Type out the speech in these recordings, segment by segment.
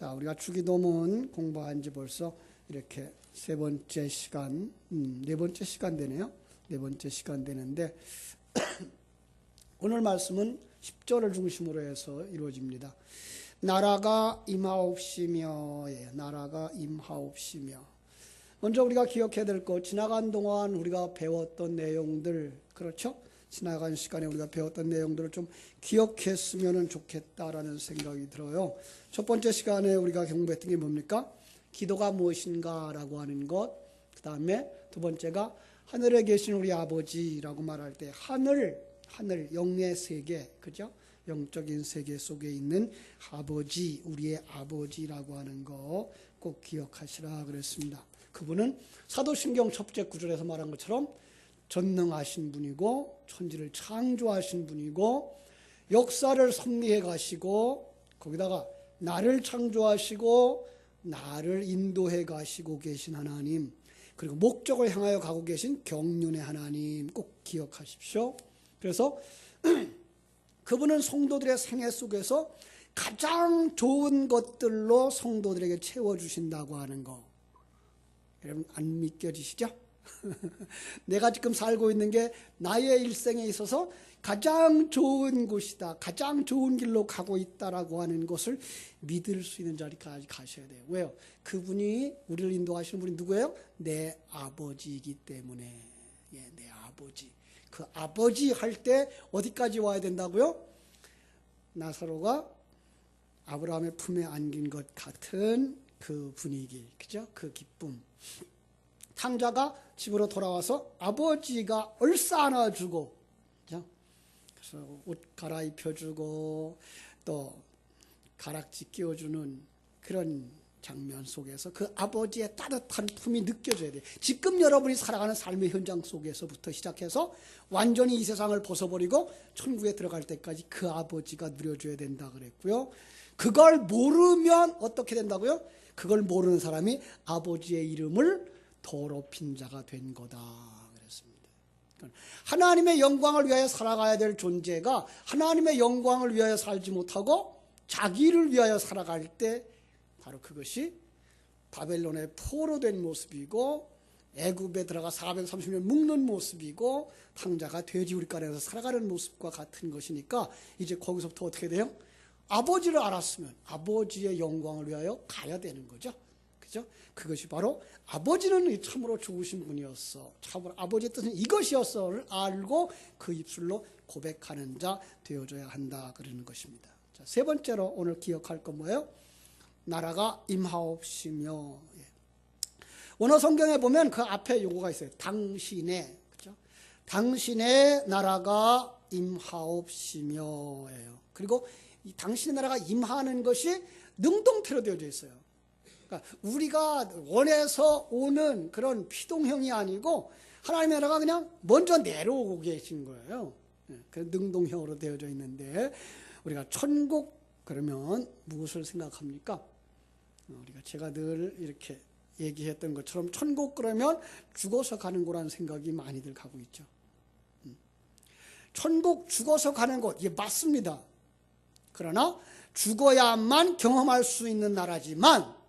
자, 우리가 주기도문 공부한 지 벌써 이렇게 네 번째 시간 되네요. 네 번째 시간 되는데 오늘 말씀은 10절을 중심으로 해서 이루어집니다. 나라가 임하옵시며, 나라가 임하옵시며. 먼저 우리가 기억해야 될 것, 지나간 동안 우리가 배웠던 내용들, 그렇죠? 지나간 시간에 우리가 배웠던 내용들을 좀 기억했으면 좋겠다라는 생각이 들어요. 첫 번째 시간에 우리가 공부했던 게 뭡니까? 기도가 무엇인가라고 하는 것. 그 다음에 두 번째가 하늘에 계신 우리 아버지라고 말할 때 하늘, 영의 세계, 그죠? 영적인 세계 속에 있는 아버지, 우리의 아버지라고 하는 거 꼭 기억하시라 그랬습니다. 그분은 사도신경 첫째 구절에서 말한 것처럼 전능하신 분이고 천지를 창조하신 분이고 역사를 섭리해 가시고 거기다가 나를 창조하시고 나를 인도해 가시고 계신 하나님, 그리고 목적을 향하여 가고 계신 경륜의 하나님 꼭 기억하십시오. 그래서 그분은 성도들의 생애 속에서 가장 좋은 것들로 성도들에게 채워주신다고 하는 거, 여러분 안 믿겨지시죠? 내가 지금 살고 있는 게 나의 일생에 있어서 가장 좋은 곳이다, 가장 좋은 길로 가고 있다라고 하는 것을 믿을 수 있는 자리까지 가셔야 돼요. 왜요? 그분이 우리를 인도하시는 분이 누구예요? 내 아버지이기 때문에. 내 아버지. 그 아버지 할 때 어디까지 와야 된다고요? 나사로가 아브라함의 품에 안긴 것 같은 그 분위기, 그죠? 그 기쁨. 탕자가 집으로 돌아와서 아버지가 얼싸 안아주고, 그죠? 그래서 옷 갈아입혀주고 또 가락지 끼워주는 그런 장면 속에서 그 아버지의 따뜻한 품이 느껴져야 돼요. 지금 여러분이 살아가는 삶의 현장 속에서부터 시작해서 완전히 이 세상을 벗어버리고 천국에 들어갈 때까지 그 아버지가 누려줘야 된다 그랬고요. 그걸 모르면 어떻게 된다고요? 그걸 모르는 사람이 아버지의 이름을 더럽힌 자가 된 거다 그랬습니다. 하나님의 영광을 위하여 살아가야 될 존재가 하나님의 영광을 위하여 살지 못하고 자기를 위하여 살아갈 때 바로 그것이 바벨론의 포로된 모습이고 애굽에 들어가 430년 묵는 모습이고 탕자가 돼지우리간에서 살아가는 모습과 같은 것이니까 이제 거기서부터 어떻게 돼요? 아버지를 알았으면 아버지의 영광을 위하여 가야 되는 거죠. 그죠? 그것이 바로 아버지는 참으로 좋으신 분이었어, 참으로 아버지의 뜻은 이것이었어를 알고 그 입술로 고백하는 자 되어줘야 한다 그러는 것입니다. 자, 세 번째로 오늘 기억할 건 뭐예요? 나라가 임하옵시며. 원어 성경에 보면 그 앞에 요거가 있어요. 당신의, 그죠? 당신의 나라가 임하옵시며예요. 그리고 이 당신의 나라가 임하는 것이 능동태로 되어져 있어요. 그러니까 우리가 원해서 오는 그런 피동형이 아니고 하나님의 나라가 그냥 먼저 내려오고 계신 거예요. 그 능동형으로 되어져 있는데 우리가 천국 그러면 무엇을 생각합니까? 우리가 제가 늘 이렇게 얘기했던 것처럼 천국 그러면 죽어서 가는 거라는 생각이 많이들 가고 있죠. 천국 죽어서 가는 곳, 이게 맞습니다. 그러나 죽어야만 경험할 수 있는 나라지만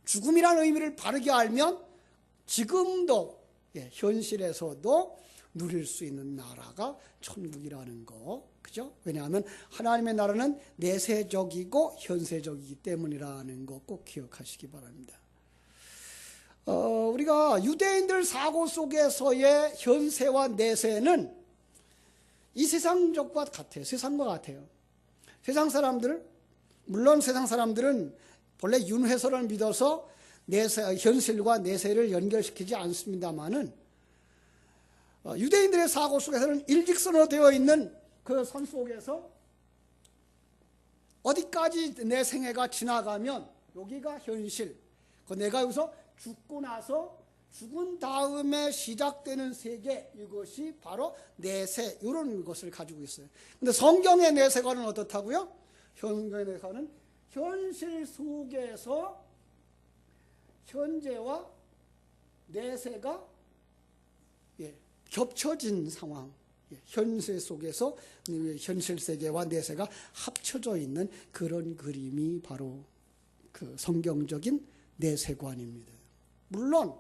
죽음이라는 의미를 바르게 알면 지금도 현실에서도 누릴 수 있는 나라가 천국이라는 거, 그죠? 왜냐하면 하나님의 나라는 내세적이고 현세적이기 때문이라는 거 꼭 기억하시기 바랍니다. 우리가 유대인들 사고 속에서의 현세와 내세는 이 세상적과 같아요. 세상과 같아요. 세상 사람들, 물론 세상 사람들은 본래 윤회설을 믿어서 현실과 내세를 연결시키지 않습니다만은 유대인들의 사고 속에서는 일직선으로 되어 있는 그 선 속에서 어디까지 내 생애가 지나가면 여기가 현실, 내가 여기서 죽고 나서 죽은 다음에 시작되는 세계, 이것이 바로 내세, 이런 것을 가지고 있어요. 근데 성경의 내세관은 어떻다고요? 성경의 내세관은 현실 속에서 현재와 내세가 겹쳐진 상황, 현실 속에서 현실 세계와 내세가 합쳐져 있는 그런 그림이 바로 그 성경적인 내세관입니다. 물론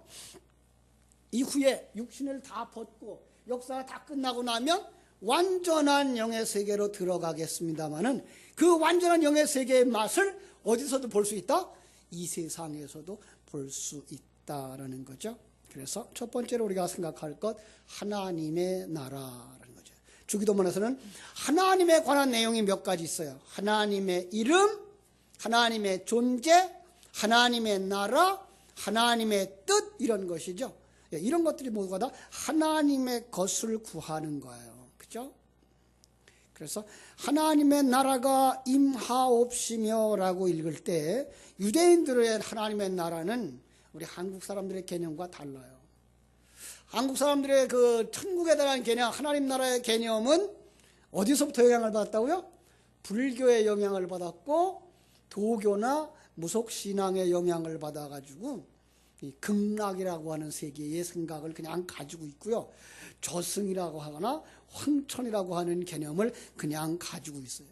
이후에 육신을 다 벗고 역사가 다 끝나고 나면 완전한 영의 세계로 들어가겠습니다마는 그 완전한 영의 세계의 맛을 어디서도 볼 수 있다? 이 세상에서도 볼 수 있다라는 거죠. 그래서 첫 번째로 우리가 생각할 것, 하나님의 나라라는 거죠. 주기도문에서는 하나님에 관한 내용이 몇 가지 있어요. 하나님의 이름, 하나님의 존재, 하나님의 나라, 하나님의 뜻, 이런 것이죠. 이런 것들이 모두가 다 하나님의 것을 구하는 거예요. 그죠? 그래서 하나님의 나라가 임하옵시며 라고 읽을 때 유대인들의 하나님의 나라는 우리 한국 사람들의 개념과 달라요. 한국 사람들의 그 천국에 대한 개념, 하나님 나라의 개념은 어디서부터 영향을 받았다고요? 불교의 영향을 받았고 도교나 무속신앙의 영향을 받아가지고 이 극락이라고 하는 세계의 생각을 그냥 가지고 있고요. 저승이라고 하거나 황천이라고 하는 개념을 그냥 가지고 있어요.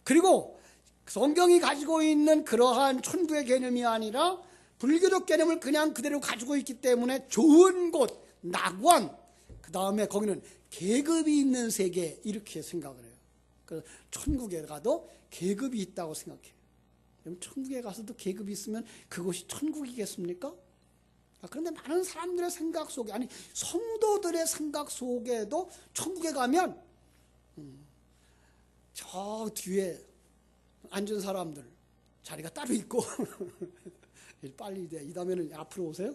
그리고 성경이 가지고 있는 그러한 천국의 개념이 아니라 불교적 개념을 그냥 그대로 가지고 있기 때문에 좋은 곳, 낙원, 그 다음에 거기는 계급이 있는 세계, 이렇게 생각을 해요. 그래서 천국에 가도 계급이 있다고 생각해요. 그럼 천국에 가서도 계급이 있으면 그것이 천국이겠습니까? 그런데 많은 사람들의 생각 속에, 아니 성도들의 생각 속에도 천국에 가면 저 뒤에 앉은 사람들 자리가 따로 있고 빨리 이 다음에는 앞으로 오세요.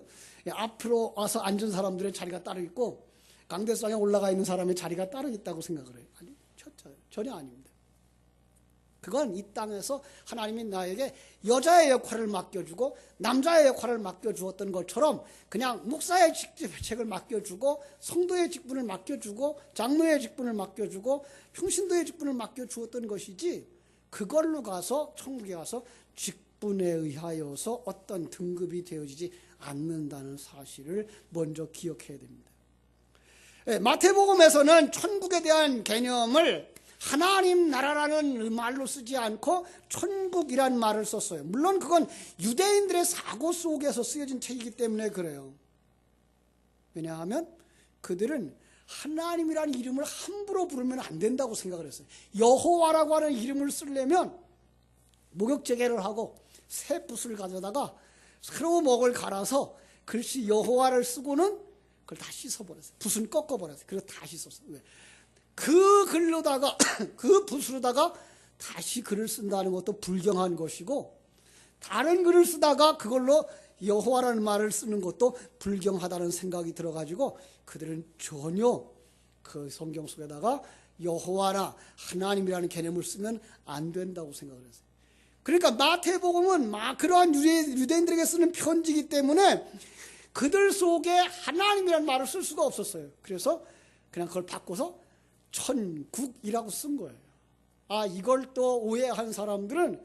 앞으로 와서 앉은 사람들의 자리가 따로 있고 강대상에 올라가 있는 사람의 자리가 따로 있다고 생각을 해요. 아니 전혀 아닙니다. 그건 이 땅에서 하나님이 나에게 여자의 역할을 맡겨주고 남자의 역할을 맡겨주었던 것처럼 그냥 목사의 직책을 맡겨주고 성도의 직분을 맡겨주고 장로의 직분을 맡겨주고 평신도의 직분을 맡겨주었던 것이지, 그걸로 가서 천국에 가서 직분에 의하여서 어떤 등급이 되어지지 않는다는 사실을 먼저 기억해야 됩니다. 마태복음에서는 천국에 대한 개념을 하나님 나라라는 말로 쓰지 않고 천국이란 말을 썼어요. 물론 그건 유대인들의 사고 속에서 쓰여진 책이기 때문에 그래요. 왜냐하면 그들은 하나님이라는 이름을 함부로 부르면 안 된다고 생각을 했어요. 여호와라고 하는 이름을 쓰려면 목욕제개를 하고 새 붓을 가져다가 새로 목을 갈아서 글씨 여호와를 쓰고는 그걸 다 씻어버렸어요. 붓은 꺾어버렸어요. 그래서 다 씻었어요. 왜? 그 글로다가 그 붓으로다가 다시 글을 쓴다는 것도 불경한 것이고, 다른 글을 쓰다가 그걸로 여호와라는 말을 쓰는 것도 불경하다는 생각이 들어가지고 그들은 전혀 그 성경 속에다가 여호와나 하나님이라는 개념을 쓰면 안 된다고 생각을 했어요. 그러니까 마태복음은 그러한 유대인들에게 쓰는 편지이기 때문에 그들 속에 하나님이라는 말을 쓸 수가 없었어요. 그래서 그냥 그걸 바꿔서 천국이라고 쓴 거예요. 이걸 또 오해한 사람들은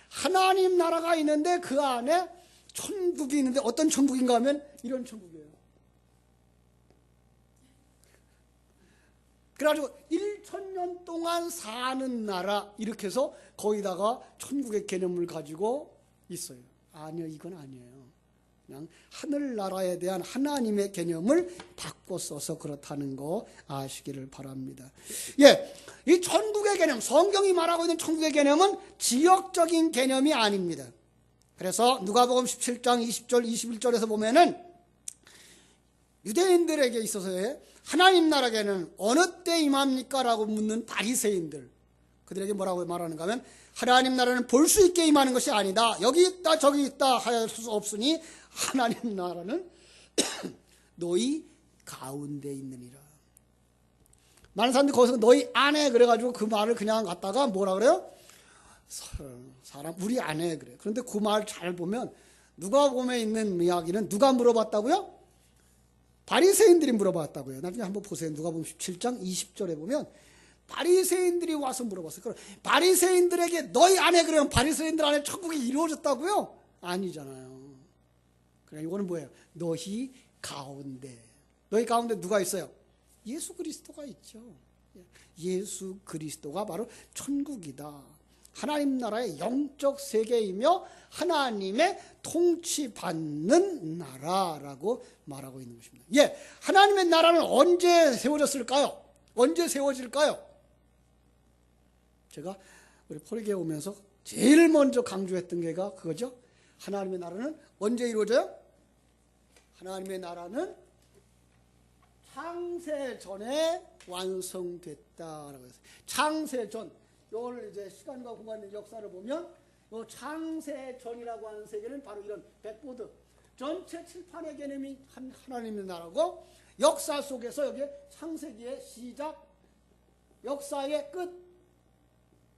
하나님 나라가 있는데 그 안에 천국이 있는데 어떤 천국인가 하면 이런 천국이에요. 그래가지고 1000년 동안 사는 나라 이렇게 해서 거기다가 천국의 개념을 가지고 있어요. 아니요, 이건 아니에요. 그냥 하늘나라에 대한 하나님의 개념을 바꿔 써서 그렇다는 거 아시기를 바랍니다. 이 천국의 개념, 성경이 말하고 있는 천국의 개념은 지역적인 개념이 아닙니다. 그래서 누가복음 17장 20절 21절에서 보면은 유대인들에게 있어서의 하나님 나라에는 어느 때 임합니까? 라고 묻는 바리새인들, 그들에게 뭐라고 말하는가 하면 하나님 나라는 볼 수 있게 임하는 것이 아니다. 여기 있다 저기 있다 할 수 없으니 하나님 나라는 너희 가운데 있느니라. 많은 사람들이 거기서 너희 안에 그래가지고 그 말을 그냥 갖다가 뭐라 그래요? 사람 우리 안에 그래. 그런데 그 말 잘 보면 누가복음에 있는 이야기는 누가 물어봤다고요? 바리새인들이 물어봤다고요. 나중에 한번 보세요. 누가복음 17장 20절에 보면 바리새인들이 와서 물어봤어요. 그럼 바리새인들에게 너희 안에 그러면 바리새인들 안에 천국이 이루어졌다고요? 아니잖아요. 그래, 이거는 뭐예요? 너희 가운데. 너희 가운데 누가 있어요? 예수 그리스도가 있죠. 예수 그리스도가 바로 천국이다. 하나님 나라의 영적 세계이며 하나님의 통치받는 나라라고 말하고 있는 것입니다. 예, 하나님의 나라는 언제 세워졌을까요? 언제 세워질까요? 제가 우리 포리교에 오면서 제일 먼저 강조했던 게가 그거죠. 하나님의 나라는 언제 이루어져요? 하나님의 나라는 창세 전에 완성됐다라고 했어요. 창세 전, 이걸 이제 시간과 공간의 역사를 보면 이 창세 전이라고 하는 세계는 바로 이런 백보드 전체 칠판의 개념이 하나님의 나라고, 역사 속에서 여기 창세기의 시작, 역사의 끝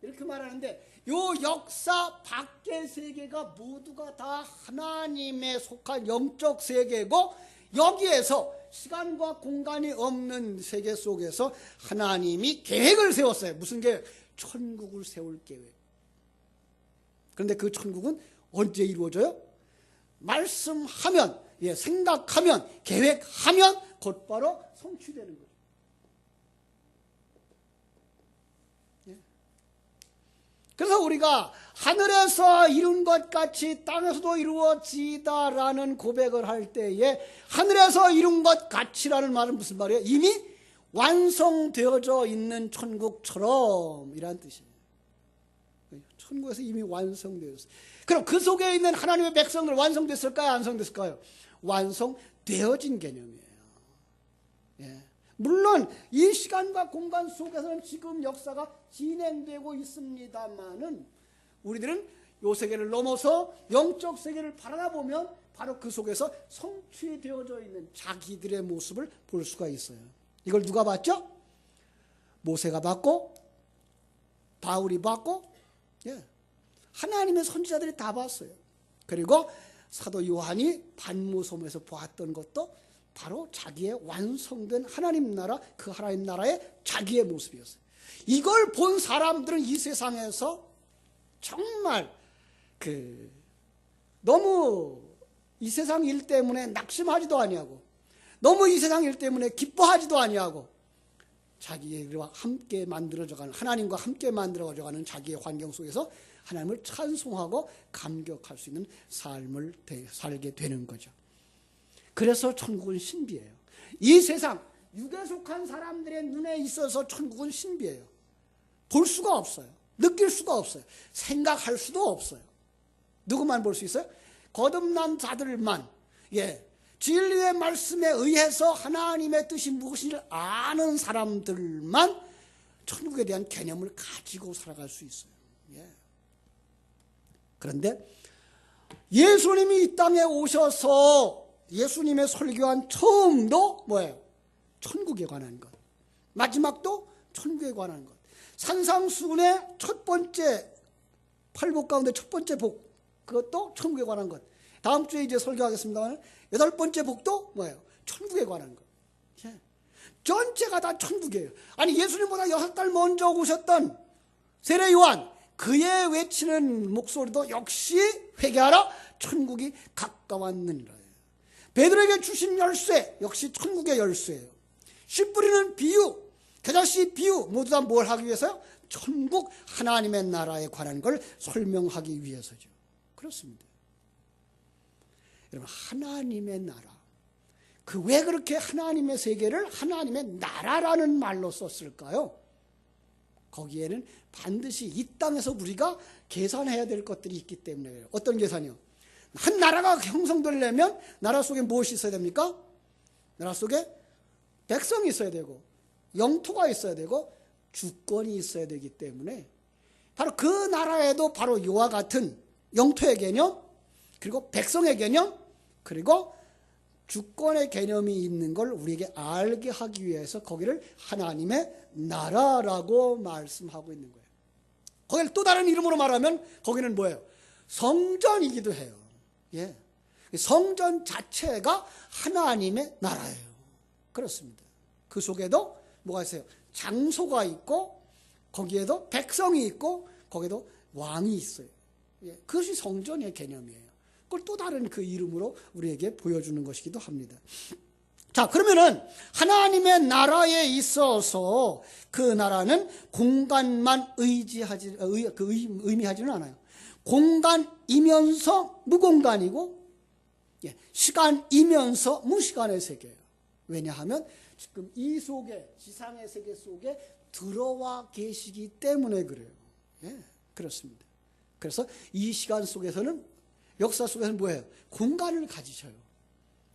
이렇게 말하는데, 이 역사 밖의 세계가 모두가 다 하나님에 속한 영적 세계고, 여기에서 시간과 공간이 없는 세계 속에서 하나님이 계획을 세웠어요. 무슨 계획? 천국을 세울 계획. 그런데 그 천국은 언제 이루어져요? 말씀하면, 예, 생각하면, 계획하면 곧바로 성취되는 거죠. 예. 그래서 우리가 하늘에서 이룬 것 같이 땅에서도 이루어지다라는 고백을 할 때에, 하늘에서 이룬 것 같이라는 말은 무슨 말이에요? 이미 완성되어져 있는 천국처럼 이란 뜻이에요. 천국에서 이미 완성되었어요. 그럼 그 속에 있는 하나님의 백성들 완성됐을까요? 안 완성됐을까요? 완성되어진 개념이에요. 예. 물론 이 시간과 공간 속에서는 지금 역사가 진행되고 있습니다만은, 우리들은 이 세계를 넘어서 영적 세계를 바라보면 바로 그 속에서 성취되어져 있는 자기들의 모습을 볼 수가 있어요. 이걸 누가 봤죠? 모세가 봤고, 바울이 봤고, 예, 하나님의 선지자들이 다 봤어요. 그리고 사도 요한이 반모섬에서 보았던 것도 바로 자기의 완성된 하나님 나라, 그 하나님 나라의 자기의 모습이었어요. 이걸 본 사람들은 이 세상에서 정말 너무 이 세상 일 때문에 낙심하지도 아니하고, 너무 이 세상 일 때문에 기뻐하지도 아니하고, 자기와 함께 만들어져가는, 하나님과 함께 만들어져가는 자기의 환경 속에서 하나님을 찬송하고 감격할 수 있는 삶을 살게 되는 거죠. 그래서 천국은 신비해요. 이 세상 육에 속한 사람들의 눈에 있어서 천국은 신비해요. 볼 수가 없어요. 느낄 수가 없어요. 생각할 수도 없어요. 누구만 볼 수 있어요? 거듭난 자들만, 예, 진리의 말씀에 의해서 하나님의 뜻이 무엇인지 아는 사람들만 천국에 대한 개념을 가지고 살아갈 수 있어요. 예. 그런데 예수님이 이 땅에 오셔서 예수님의 설교한 처음도 뭐예요? 천국에 관한 것. 마지막도 천국에 관한 것. 산상수훈의 첫 번째 팔복 가운데 첫 번째 복, 그것도 천국에 관한 것. 다음 주에 이제 설교하겠습니다만, 여덟 번째 복도 뭐예요? 천국에 관한 것. 예. 전체가 다 천국이에요. 아니, 예수님보다 6달 먼저 오셨던 세례 요한, 그의 외치는 목소리도 역시 회개하라, 천국이 가까웠느니라. 베드로에게 주신 열쇠, 역시 천국의 열쇠예요. 씨 뿌리는 비유, 겨자씨 비유, 모두 다 뭘 하기 위해서요? 천국 하나님의 나라에 관한 걸 설명하기 위해서죠. 그렇습니다. 여러분, 하나님의 나라, 그 왜 그렇게 하나님의 세계를 하나님의 나라라는 말로 썼을까요? 거기에는 반드시 이 땅에서 우리가 계산해야 될 것들이 있기 때문에 그래요. 어떤 계산이요? 한 나라가 형성되려면 나라 속에 무엇이 있어야 됩니까? 나라 속에 백성이 있어야 되고, 영토가 있어야 되고, 주권이 있어야 되기 때문에 바로 그 나라에도 바로 이와 같은 영토의 개념, 그리고 백성의 개념, 그리고 주권의 개념이 있는 걸 우리에게 알게 하기 위해서 거기를 하나님의 나라라고 말씀하고 있는 거예요. 거기를 또 다른 이름으로 말하면 거기는 뭐예요? 성전이기도 해요. 예. 성전 자체가 하나님의 나라예요. 그렇습니다. 그 속에도 뭐가 있어요? 장소가 있고, 거기에도 백성이 있고, 거기에도 왕이 있어요. 예. 그것이 성전의 개념이에요. 그걸 또 다른 그 이름으로 우리에게 보여주는 것이기도 합니다. 자, 그러면은 하나님의 나라에 있어서 그 나라는 공간만 의미하지는 않아요. 공간이면서 무공간이고, 시간이면서 무시간의 세계예요. 왜냐하면 지금 이 속에, 지상의 세계 속에 들어와 계시기 때문에 그래요. 그렇습니다. 그래서 이 시간 속에서는, 역사 속에서는 뭐예요? 공간을 가지셔요.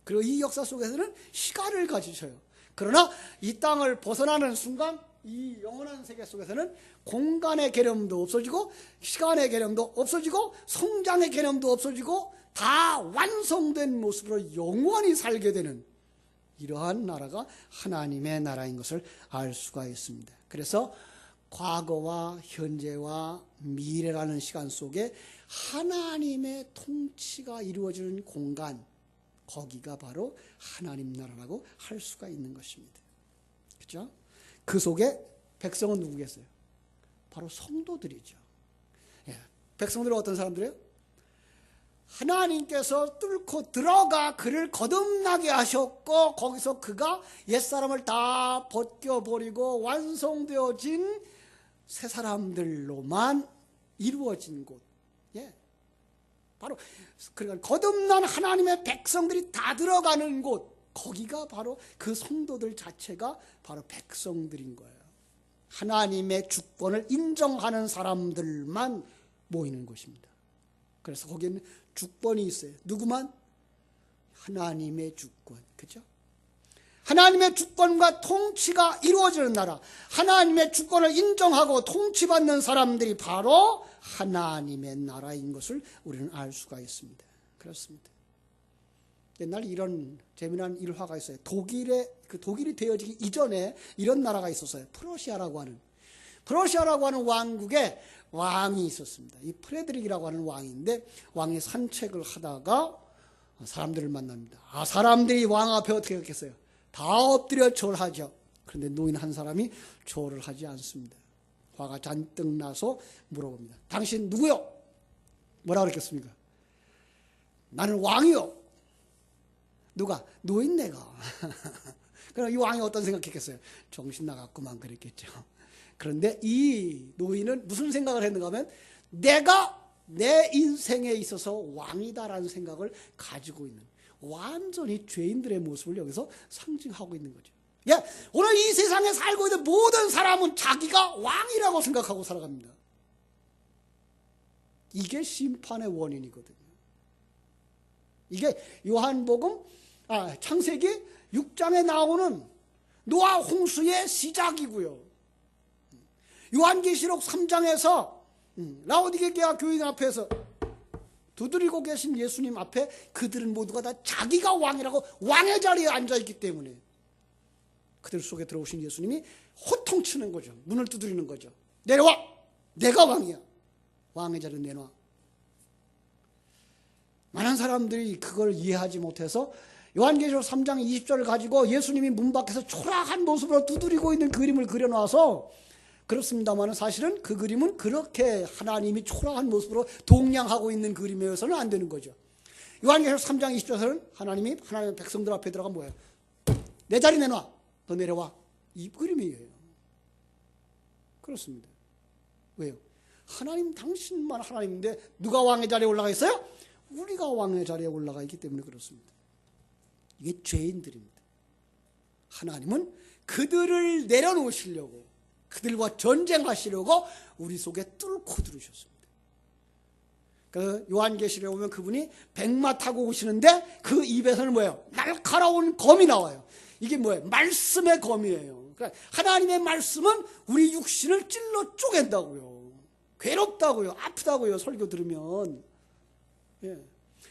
그리고 이 역사 속에서는 시간을 가지셔요. 그러나 이 땅을 벗어나는 순간 이 영원한 세계 속에서는 공간의 개념도 없어지고, 시간의 개념도 없어지고, 성장의 개념도 없어지고, 다 완성된 모습으로 영원히 살게 되는 이러한 나라가 하나님의 나라인 것을 알 수가 있습니다. 그래서 과거와 현재와 미래라는 시간 속에 하나님의 통치가 이루어지는 공간, 거기가 바로 하나님 나라라고 할 수가 있는 것입니다. 그렇죠? 그 속에 백성은 누구겠어요? 바로 성도들이죠. 백성들은 어떤 사람들이에요? 하나님께서 뚫고 들어가 그를 거듭나게 하셨고, 거기서 그가 옛사람을 다 벗겨버리고 완성되어진 새 사람들로만 이루어진 곳. 바로 그러니까 거듭난 하나님의 백성들이 다 들어가는 곳, 거기가 바로 그 성도들 자체가 바로 백성들인 거예요. 하나님의 주권을 인정하는 사람들만 모이는 곳입니다. 그래서 거기에는 주권이 있어요. 누구만? 하나님의 주권. 그죠? 하나님의 주권과 통치가 이루어지는 나라, 하나님의 주권을 인정하고 통치받는 사람들이 바로 하나님의 나라인 것을 우리는 알 수가 있습니다. 그렇습니다. 옛날 이런 재미난 일화가 있어요. 독일이 되어지기 이전에 이런 나라가 있었어요. 프러시아라고 하는 왕국에 왕이 있었습니다. 이 프레드릭이라고 하는 왕인데, 왕이 산책을 하다가 사람들을 만납니다. 사람들이 왕 앞에 어떻게 했겠어요? 다 엎드려 절하죠. 그런데 노인 한 사람이 절을 하지 않습니다. 화가 잔뜩 나서 물어봅니다. 당신 누구요? 뭐라고 그랬겠습니까? 나는 왕이요. 누가? 노인네가. 그럼 이 왕이 어떤 생각했겠어요? 정신 나갔구만 그랬겠죠. 그런데 이 노인은 무슨 생각을 했는가 하면, 내가 내 인생에 있어서 왕이다라는 생각을 가지고 있는, 완전히 죄인들의 모습을 여기서 상징하고 있는 거죠. 오늘 이 세상에 살고 있는 모든 사람은 자기가 왕이라고 생각하고 살아갑니다. 이게 심판의 원인이거든요. 이게 요한복음 창세기 6장에 나오는 노아 홍수의 시작이고요. 요한계시록 3장에서 라오디게아 교인 앞에서 두드리고 계신 예수님 앞에 그들은 모두가 다 자기가 왕이라고 왕의 자리에 앉아있기 때문에 그들 속에 들어오신 예수님이 호통치는 거죠. 문을 두드리는 거죠. 내려와! 내가 왕이야. 왕의 자리를 내놔. 많은 사람들이 그걸 이해하지 못해서 요한계시록 3장 20절을 가지고 예수님이 문 밖에서 초라한 모습으로 두드리고 있는 그림을 그려놔서, 그렇습니다만 사실은 그 그림은 그렇게 하나님이 초라한 모습으로 동냥하고 있는 그림이어서는 안 되는 거죠. 요한계시록 3장 20절에서는 하나님이 하나님의 백성들 앞에 들어가 뭐예요? 내 자리 내놔. 너 내려와. 이 그림이에요. 그렇습니다. 왜요? 하나님 당신만 하나님인데 누가 왕의 자리에 올라가 있어요? 우리가 왕의 자리에 올라가 있기 때문에 그렇습니다. 이게 죄인들입니다. 하나님은 그들을 내려놓으시려고, 그들과 전쟁하시려고 우리 속에 뚫고 들으셨습니다. 그 요한계시록에 보면 그분이 백마 타고 오시는데 그 입에서는 뭐예요? 날카로운 검이 나와요. 이게 뭐예요? 말씀의 검이에요. 그러니까 하나님의 말씀은 우리 육신을 찔러 쪼갠다고요. 괴롭다고요. 아프다고요. 설교 들으면.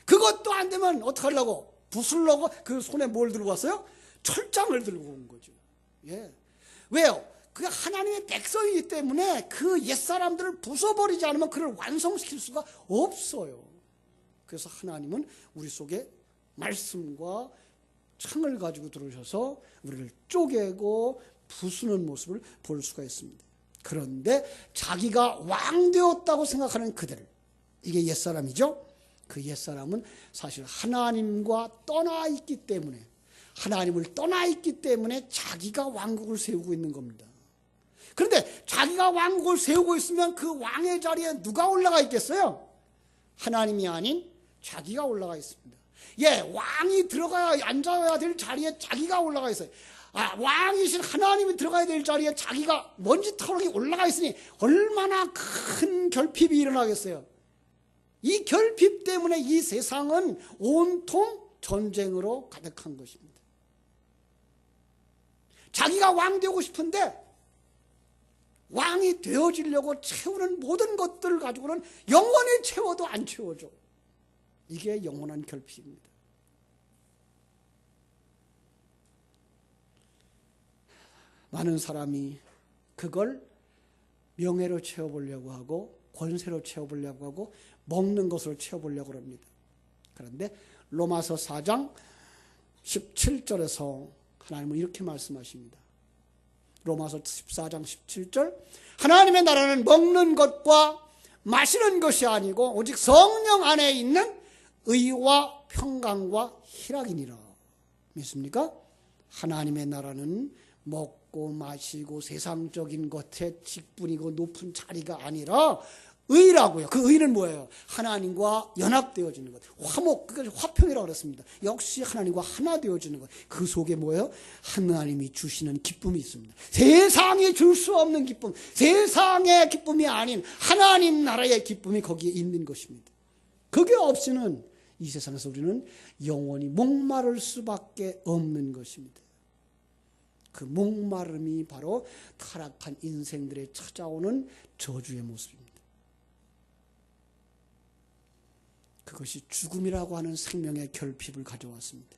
그것도 안 되면 어떻게 하려고? 부수려고 그 손에 뭘 들고 왔어요? 철장을 들고 온 거죠. 왜요? 그게 하나님의 백성이기 때문에 그 옛사람들을 부숴버리지 않으면 그를 완성시킬 수가 없어요. 그래서 하나님은 우리 속에 말씀과 창을 가지고 들어오셔서 우리를 쪼개고 부수는 모습을 볼 수가 있습니다. 그런데 자기가 왕 되었다고 생각하는 그들, 이게 옛사람이죠. 그 옛사람은 사실 하나님과 떠나 있기 때문에, 하나님을 떠나 있기 때문에 자기가 왕국을 세우고 있는 겁니다. 그런데 자기가 왕국을 세우고 있으면 그 왕의 자리에 누가 올라가 있겠어요? 하나님이 아닌 자기가 올라가 있습니다. 왕이 들어가야 앉아야 될 자리에 자기가 올라가 있어요. 왕이신 하나님이 들어가야 될 자리에 자기가 먼지터럭이 올라가 있으니 얼마나 큰 결핍이 일어나겠어요. 이 결핍 때문에 이 세상은 온통 전쟁으로 가득한 것입니다. 자기가 왕 되고 싶은데 왕이 되어지려고 채우는 모든 것들을 가지고는 영원히 채워도 안 채워져. 이게 영원한 결핍입니다. 많은 사람이 그걸 명예로 채워보려고 하고 권세로 채워보려고 하고 먹는 것으로 채워보려고 합니다. 그런데 로마서 4장 17절에서 하나님은 이렇게 말씀하십니다. 로마서 14장 17절, 하나님의 나라는 먹는 것과 마시는 것이 아니고 오직 성령 안에 있는 의와 평강과 희락이니라. 믿습니까? 하나님의 나라는 먹고 마시고 세상적인 것에 직분이고 높은 자리가 아니라 의라고요. 그 의는 뭐예요? 하나님과 연합되어지는 것. 화목, 그걸 화평이라고 그랬습니다. 역시 하나님과 하나 되어지는 것. 그 속에 뭐예요? 하나님이 주시는 기쁨이 있습니다. 세상이 줄 수 없는 기쁨, 세상의 기쁨이 아닌 하나님 나라의 기쁨이 거기에 있는 것입니다. 그게 없이는 이 세상에서 우리는 영원히 목마를 수밖에 없는 것입니다. 그 목마름이 바로 타락한 인생들에 찾아오는 저주의 모습입니다. 그것이 죽음이라고 하는 생명의 결핍을 가져왔습니다.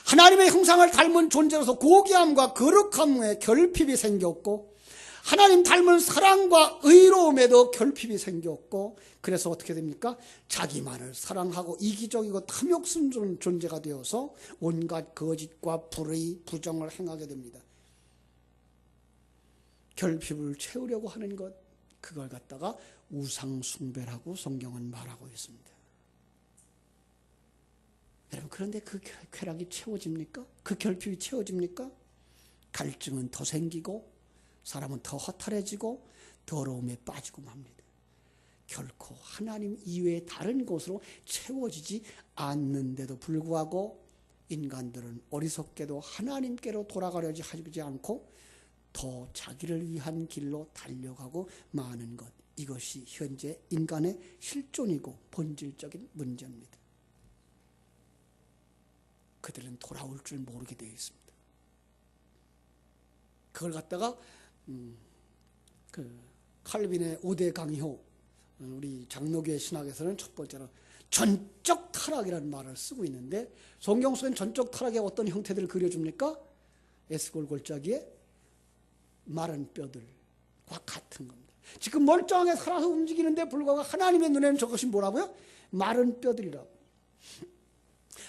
하나님의 형상을 닮은 존재로서 고귀함과 거룩함에 결핍이 생겼고, 하나님 닮은 사랑과 의로움에도 결핍이 생겼고, 그래서 어떻게 됩니까? 자기만을 사랑하고 이기적이고 탐욕스러운 존재가 되어서 온갖 거짓과 불의, 부정을 행하게 됩니다. 결핍을 채우려고 하는 것, 그걸 갖다가 우상숭배라고 성경은 말하고 있습니다. 여러분, 그런데 그 쾌락이 채워집니까? 그 결핍이 채워집니까? 갈증은 더 생기고 사람은 더 허탈해지고 더러움에 빠지고 맙니다. 결코 하나님 이외의 다른 곳으로 채워지지 않는데도 불구하고 인간들은 어리석게도 하나님께로 돌아가려지 하지 않고 더 자기를 위한 길로 달려가고 마는 것. 이것이 현재 인간의 실존이고 본질적인 문제입니다. 그들은 돌아올 줄 모르게 되어 있습니다. 그걸 갖다가 칼빈의 5대 강요, 우리 장로교회 신학에서는 첫 번째로 전적 타락이라는 말을 쓰고 있는데, 성경 속엔 전적 타락의 어떤 형태들을 그려줍니까? 에스골 골짜기에 마른 뼈들과 같은 겁니다. 지금 멀쩡하게 살아서 움직이는데 불구하고 하나님의 눈에는 저것이 뭐라고요? 마른 뼈들이라고.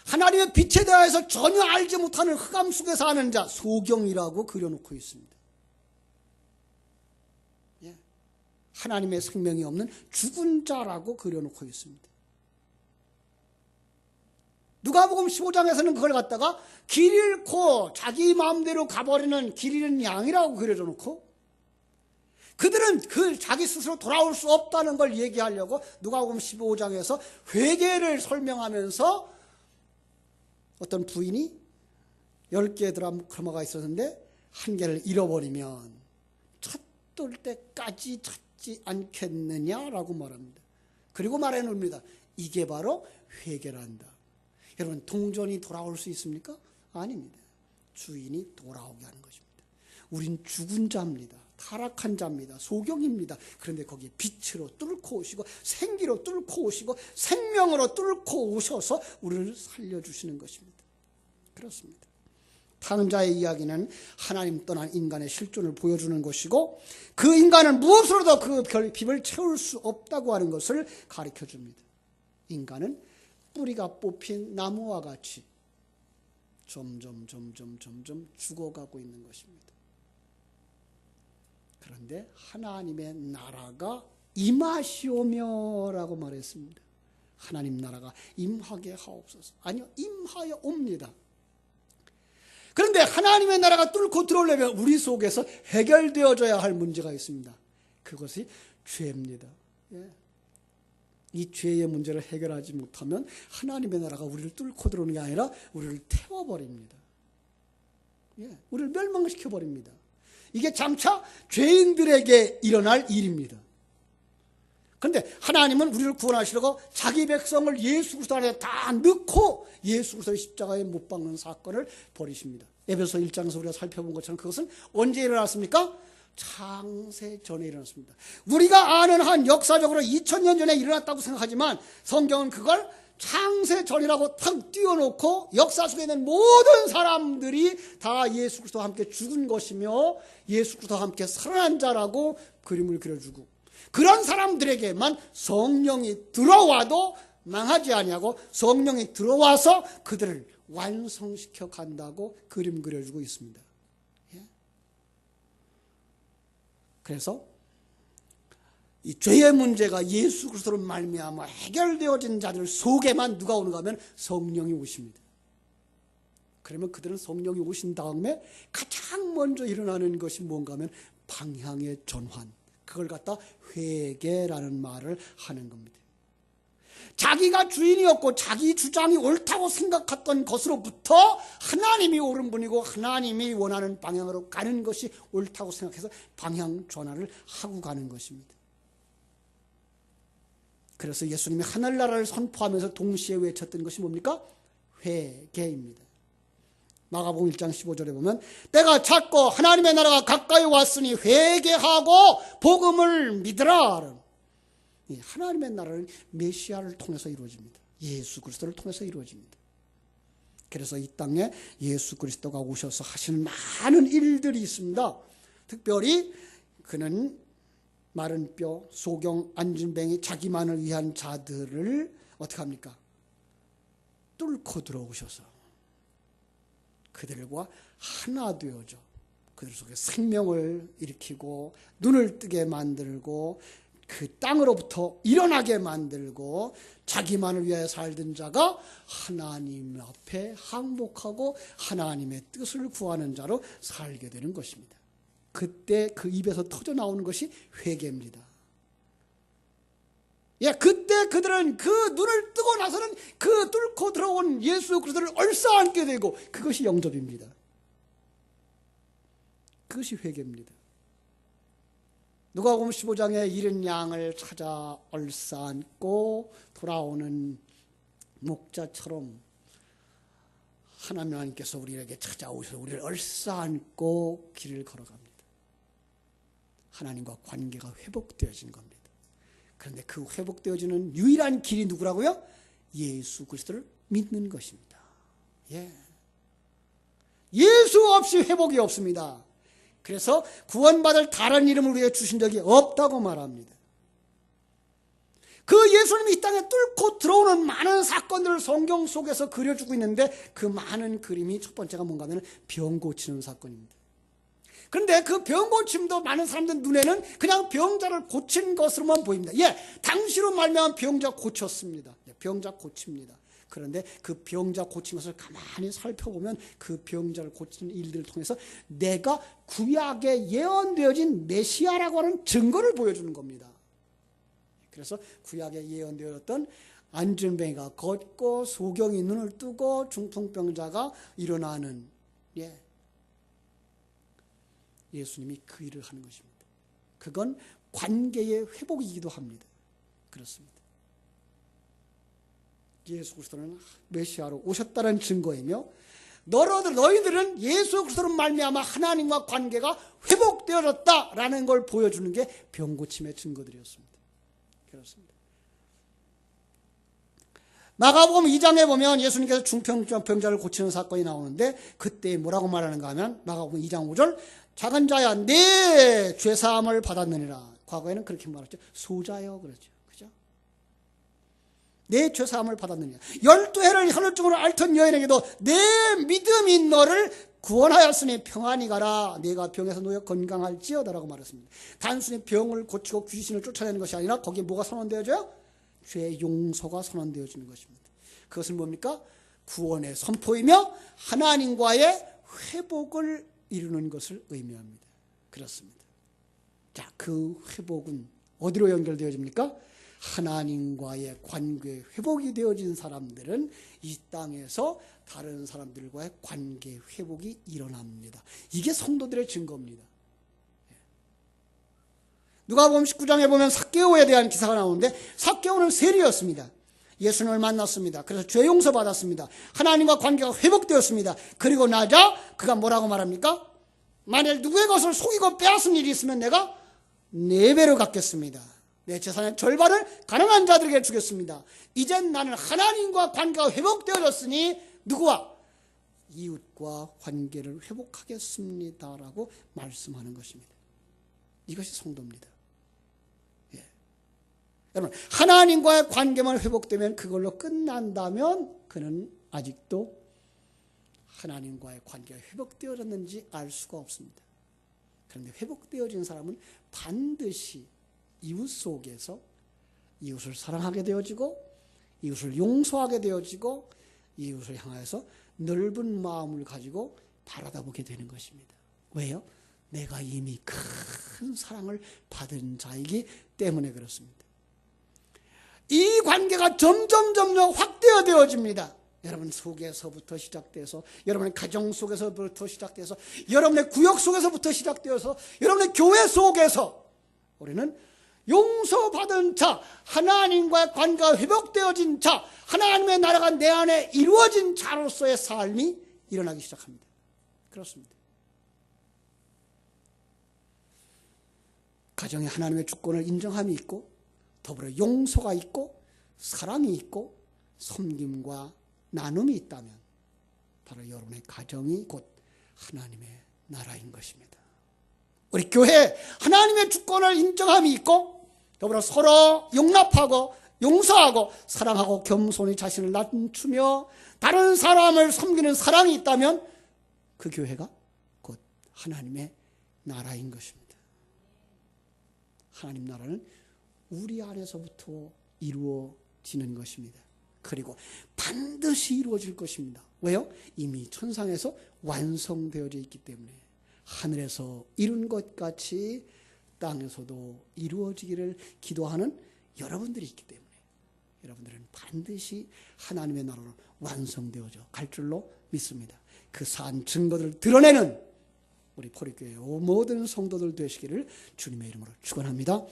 하나님의 빛에 대하여서 전혀 알지 못하는 흑암 속에 사는 자, 소경이라고 그려놓고 있습니다. 하나님의 생명이 없는 죽은 자라고 그려놓고 있습니다. 누가복음 15장에서는 그걸 갖다가 길 잃고 자기 마음대로 가버리는 길 잃은 양이라고 그려놓고, 그들은 그 자기 스스로 돌아올 수 없다는 걸 얘기하려고 누가복음 15장에서 회개를 설명하면서 어떤 부인이 10개의 드라마가 있었는데 한 개를 잃어버리면 찾을 때까지 찾지 않겠느냐라고 말합니다. 그리고 말해 놓습니다. 이게 바로 회개란다. 여러분, 동전이 돌아올 수 있습니까? 아닙니다. 주인이 돌아오게 하는 것입니다. 우린 죽은 자입니다. 타락한 자입니다. 소경입니다. 그런데 거기에 빛으로 뚫고 오시고 생기로 뚫고 오시고 생명으로 뚫고 오셔서 우리를 살려주시는 것입니다. 그렇습니다. 탕자의 이야기는 하나님 떠난 인간의 실존을 보여주는 것이고, 그 인간은 무엇으로도 그 결핍을 채울 수 없다고 하는 것을 가르쳐줍니다. 인간은 뿌리가 뽑힌 나무와 같이 점점 죽어가고 있는 것입니다. 그런데 하나님의 나라가 임하시오며라고 말했습니다. 하나님 나라가 임하게 하옵소서. 아니요, 임하여 옵니다. 그런데 하나님의 나라가 뚫고 들어오려면 우리 속에서 해결되어져야 할 문제가 있습니다. 그것이 죄입니다. 예. 이 죄의 문제를 해결하지 못하면 하나님의 나라가 우리를 뚫고 들어오는 게 아니라 우리를 태워버립니다. 예. 우리를 멸망시켜버립니다. 이게 장차 죄인들에게 일어날 일입니다. 그런데 하나님은 우리를 구원하시려고 자기 백성을 예수 그리스도 안에 다 넣고 예수 그리스도의 십자가에 못 박는 사건을 벌이십니다. 에베소 1장에서 우리가 살펴본 것처럼 그것은 언제 일어났습니까? 창세 전에 일어났습니다. 우리가 아는 한 역사적으로 2000년 전에 일어났다고 생각하지만 성경은 그걸 창세 전이라고 탁 띄워놓고 역사 속에 있는 모든 사람들이 다 예수 그리스도와 함께 죽은 것이며 예수 그리스도와 함께 살아난 자라고 그림을 그려주고, 그런 사람들에게만 성령이 들어와도 망하지 아니하고 성령이 들어와서 그들을 완성시켜 간다고 그림 그려주고 있습니다. 예? 그래서 이 죄의 문제가 예수 그리스도로 말미암아 해결되어진 자들 속에만 누가 오는가 하면 성령이 오십니다. 그러면 그들은 성령이 오신 다음에 가장 먼저 일어나는 것이 뭔가 하면 방향의 전환, 그걸 갖다 회개라는 말을 하는 겁니다. 자기가 주인이었고 자기 주장이 옳다고 생각했던 것으로부터 하나님이 옳은 분이고 하나님이 원하는 방향으로 가는 것이 옳다고 생각해서 방향 전환을 하고 가는 것입니다. 그래서 예수님이 하늘나라를 선포하면서 동시에 외쳤던 것이 뭡니까? 회개입니다. 마가복음 1장 15절에 보면 때가 찼고 하나님의 나라가 가까이 왔으니 회개하고 복음을 믿으라. 하나님의 나라는 메시아를 통해서 이루어집니다. 예수 그리스도를 통해서 이루어집니다. 그래서 이 땅에 예수 그리스도가 오셔서 하시는 많은 일들이 있습니다. 특별히 그는 마른 뼈, 소경, 안진뱅이, 자기만을 위한 자들을 어떻게 합니까? 뚫고 들어오셔서 그들과 하나 되어져 그들 속에 생명을 일으키고 눈을 뜨게 만들고 그 땅으로부터 일어나게 만들고 자기만을 위하여 살던 자가 하나님 앞에 항복하고 하나님의 뜻을 구하는 자로 살게 되는 것입니다. 그때 그 입에서 터져 나오는 것이 회개입니다. 예, 그때 그들은 그 눈을 뜨고 나서는 그 뚫고 들어온 예수 그리스도를 얼싸안게 되고 그것이 영접입니다. 그것이 회개입니다. 누가복음 15장에 잃은 양을 찾아 얼싸안고 돌아오는 목자처럼 하나님께서 우리에게 찾아오셔서 우리를 얼싸안고 길을 걸어갑니다. 하나님과 관계가 회복되어진 겁니다. 그런데 그 회복되어지는 유일한 길이 누구라고요? 예수 그리스도를 믿는 것입니다. 예. 예수 없이 회복이 없습니다. 그래서 구원받을 다른 이름을 우리에게 주신 적이 없다고 말합니다. 그 예수님이 이 땅에 뚫고 들어오는 많은 사건들을 성경 속에서 그려주고 있는데 그 많은 그림이 첫 번째가 뭔가 하면 병 고치는 사건입니다. 그런데 그 병 고침도 많은 사람들 눈에는 그냥 병자를 고친 것으로만 보입니다. 예, 당시로 말미암아 병자 고쳤습니다. 병자 고칩니다. 그런데 그 병자 고친 것을 가만히 살펴보면 그 병자를 고치는 일들을 통해서 내가 구약에 예언되어진 메시아라고 하는 증거를 보여주는 겁니다. 그래서 구약에 예언되었던 안진뱅이가 걷고 소경이 눈을 뜨고 중풍병자가 일어나는, 예, 예수님이 그 일을 하는 것입니다. 그건 관계의 회복이기도 합니다. 그렇습니다. 예수 그리스도는 메시아로 오셨다는 증거이며 너희들은 예수 그리스도로 말미암아 하나님과 관계가 회복되어졌다라는 걸 보여주는 게 병고침의 증거들이었습니다. 그렇습니다. 마가복음 2장에 보면 예수님께서 중풍병자를 고치는 사건이 나오는데 그때 뭐라고 말하는가 하면 마가복음 2장 5절 작은 자야 내 죄사함을 받았느니라. 과거에는 그렇게 말했죠. 소자여 그랬죠. 그죠? 내 죄사함을 받았느니라. 12해를 하늘중으로 앓던 여인에게도 내 믿음이 너를 구원하였으니 평안히 가라. 내가 병에서 놓여 건강할지어다라고 말했습니다. 단순히 병을 고치고 귀신을 쫓아내는 것이 아니라 거기에 뭐가 선언되어져요? 죄의 용서가 선언되어지는 것입니다. 그것은 뭡니까? 구원의 선포이며 하나님과의 회복을 이루는 것을 의미합니다. 그렇습니다. 자, 그 회복은 어디로 연결되어집니까? 하나님과의 관계 회복이 되어진 사람들은 이 땅에서 다른 사람들과의 관계 회복이 일어납니다. 이게 성도들의 증거입니다. 누가복음 19장에 보면 삭개오에 대한 기사가 나오는데, 삭개오는 세리였습니다. 예수님을 만났습니다. 그래서 죄 용서 받았습니다. 하나님과 관계가 회복되었습니다. 그리고 나자 그가 뭐라고 말합니까? 만일 누구의 것을 속이고 빼앗은 일이 있으면 내가 4배로 갚겠습니다. 내 재산의 절반을 가난한 자들에게 주겠습니다. 이젠 나는 하나님과 관계가 회복되어졌으니 누구와? 이웃과 관계를 회복하겠습니다 라고 말씀하는 것입니다. 이것이 성도입니다. 예. 여러분, 하나님과의 관계만 회복되면 그걸로 끝난다면 그는 아직도 하나님과의 관계가 회복되어졌는지 알 수가 없습니다. 그런데 회복되어진 사람은 반드시 이웃 속에서 이웃을 사랑하게 되어지고, 이웃을 용서하게 되어지고, 이웃을 향해서 넓은 마음을 가지고 바라다보게 되는 것입니다. 왜요? 내가 이미 큰 사랑을 받은 자이기 때문에 그렇습니다. 이 관계가 점점 확대가 되어집니다. 여러분 속에서부터 시작돼서, 여러분의 가정 속에서부터 시작돼서, 여러분의 구역 속에서부터 시작되어서, 여러분의 교회 속에서 우리는 용서받은 자, 하나님과의 관계가 회복되어진 자, 하나님의 나라가 내 안에 이루어진 자로서의 삶이 일어나기 시작합니다. 그렇습니다. 가정에 하나님의 주권을 인정함이 있고, 더불어 용서가 있고, 사랑이 있고, 섬김과 나눔이 있다면 바로 여러분의 가정이 곧 하나님의 나라인 것입니다. 우리 교회에 하나님의 주권을 인정함이 있고, 더불어 서로 용납하고 용서하고 사랑하고 겸손히 자신을 낮추며 다른 사람을 섬기는 사랑이 있다면 그 교회가 곧 하나님의 나라인 것입니다. 하나님 나라는 우리 안에서부터 이루어지는 것입니다. 그리고 반드시 이루어질 것입니다. 왜요? 이미 천상에서 완성되어져 있기 때문에, 하늘에서 이룬 것 같이 땅에서도 이루어지기를 기도하는 여러분들이 있기 때문에 여러분들은 반드시 하나님의 나라로 완성되어져 갈 줄로 믿습니다. 그 산 증거들을 드러내는 우리 포리교회 모든 성도들 되시기를 주님의 이름으로 축원합니다.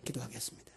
기도하겠습니다.